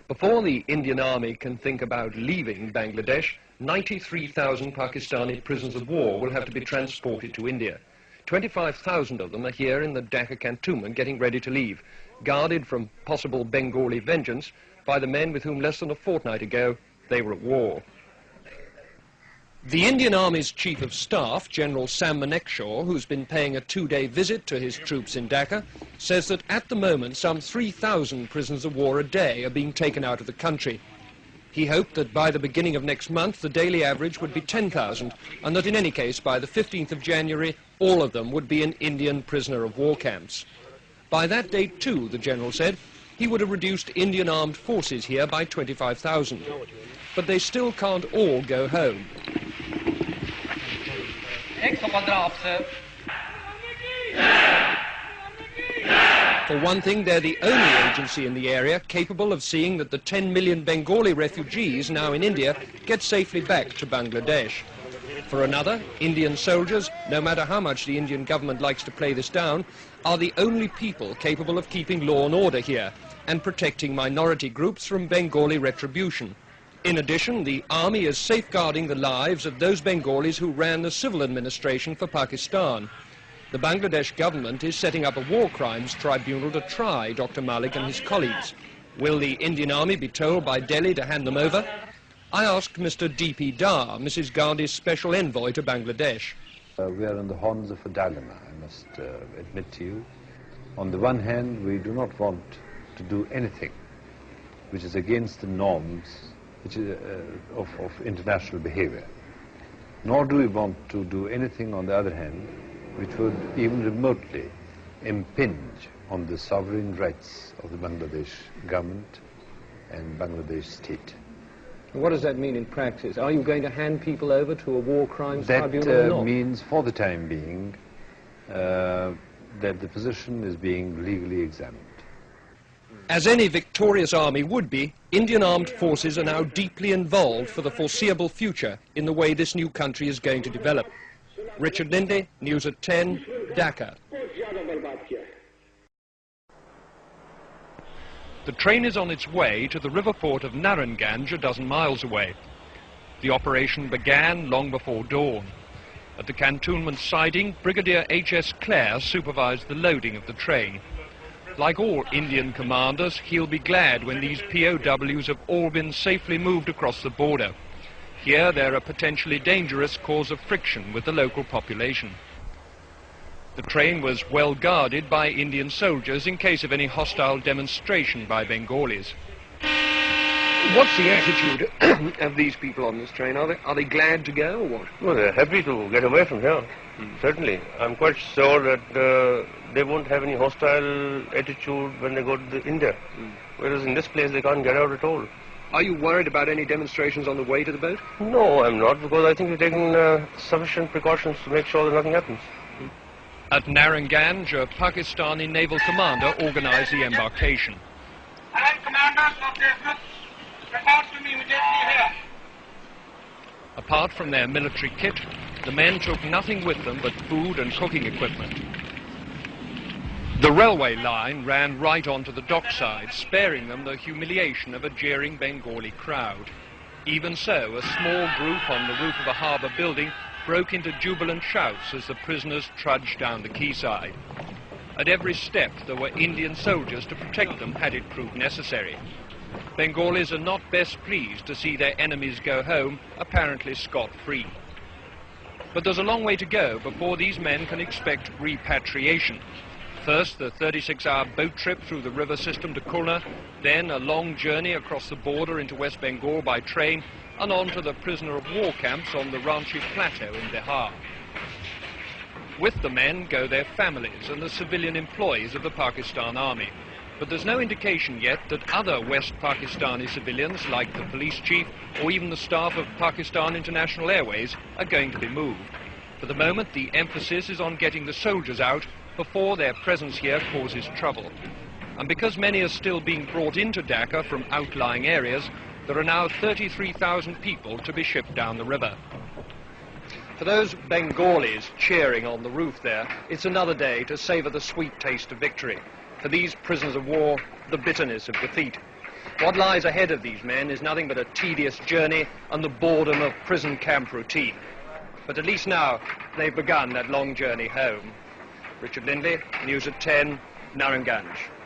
Before the Indian Army can think about leaving Bangladesh, 93,000 Pakistani prisoners of war will have to be transported to India. 25,000 of them are here in the Dhaka cantonment getting ready to leave, guarded from possible Bengali vengeance by the men with whom less than a fortnight ago they were at war. The Indian Army's Chief of Staff, General Sam Manekshaw, who's been paying a two-day visit to his troops in Dhaka, says that at the moment some 3,000 prisoners of war a day are being taken out of the country. He hoped that by the beginning of next month the daily average would be 10,000, and that in any case by the 15th of January all of them would be in Indian prisoner of war camps. By that date too, the General said, he would have reduced Indian armed forces here by 25,000. But they still can't all go home. For one thing, they're the only agency in the area capable of seeing that the 10 million Bengali refugees now in India get safely back to Bangladesh. For another, Indian soldiers, no matter how much the Indian government likes to play this down, are the only people capable of keeping law and order here and protecting minority groups from Bengali retribution. In addition, the army is safeguarding the lives of those Bengalis who ran the civil administration for Pakistan. The Bangladesh government is setting up a war crimes tribunal to try Dr. Malik and his colleagues. Will the Indian Army be told by Delhi to hand them over? I asked Mr. D.P. Dar, Mrs. Gandhi's special envoy to Bangladesh. We are on the horns of a dilemma, I must admit to you. On the one hand, we do not want to do anything which is against the norms of international behavior. Nor do we want to do anything, on the other hand, which would even remotely impinge on the sovereign rights of the Bangladesh government and Bangladesh state. What does that mean in practice? Are you going to hand people over to a war crimes tribunal or not? That means, for the time being, that the position is being legally examined. As any victorious army would be, Indian armed forces are now deeply involved for the foreseeable future in the way this new country is going to develop. Richard Lindley, News at 10, Dhaka. The train is on its way to the river port of Narayanganj, a dozen miles away. The operation began long before dawn. At the cantonment siding, Brigadier H.S. Clare supervised the loading of the train. Like all Indian commanders, he'll be glad when these POWs have all been safely moved across the border. Here they're a potentially dangerous cause of friction with the local population. The train was well guarded by Indian soldiers in case of any hostile demonstration by Bengalis. What's the attitude of these people on this train? Are they glad to go or what? Well, they're happy to get away from here, certainly. I'm quite sure that they won't have any hostile attitude when they go to India. Whereas in this place they can't get out at all. Are you worried about any demonstrations on the way to the boat? No, I'm not, because I think we're taking sufficient precautions to make sure that nothing happens. At Narayanganj, a Pakistani naval commander organized the embarkation. Commanders of the report to me immediately here. Apart from their military kit, the men took nothing with them but food and cooking equipment. The railway line ran right onto the dockside, sparing them the humiliation of a jeering Bengali crowd. Even so, a small group on the roof of a harbour building broke into jubilant shouts as the prisoners trudged down the quayside. At every step there were Indian soldiers to protect them had it proved necessary. Bengalis are not best pleased to see their enemies go home apparently scot-free. But there's a long way to go before these men can expect repatriation. First, the 36-hour boat trip through the river system to Khulna, then a long journey across the border into West Bengal by train, and on to the prisoner of war camps on the Ranchi Plateau in Bihar. With the men go their families and the civilian employees of the Pakistan Army. But there's no indication yet that other West Pakistani civilians, like the police chief or even the staff of Pakistan International Airways, are going to be moved. For the moment, the emphasis is on getting the soldiers out before their presence here causes trouble. And because many are still being brought into Dhaka from outlying areas, there are now 33,000 people to be shipped down the river. For those Bengalis cheering on the roof there, it's another day to savour the sweet taste of victory. For these prisoners of war, the bitterness of defeat. What lies ahead of these men is nothing but a tedious journey and the boredom of prison camp routine. But at least now they've begun that long journey home. Richard Lindley, News at 10, Naranganj.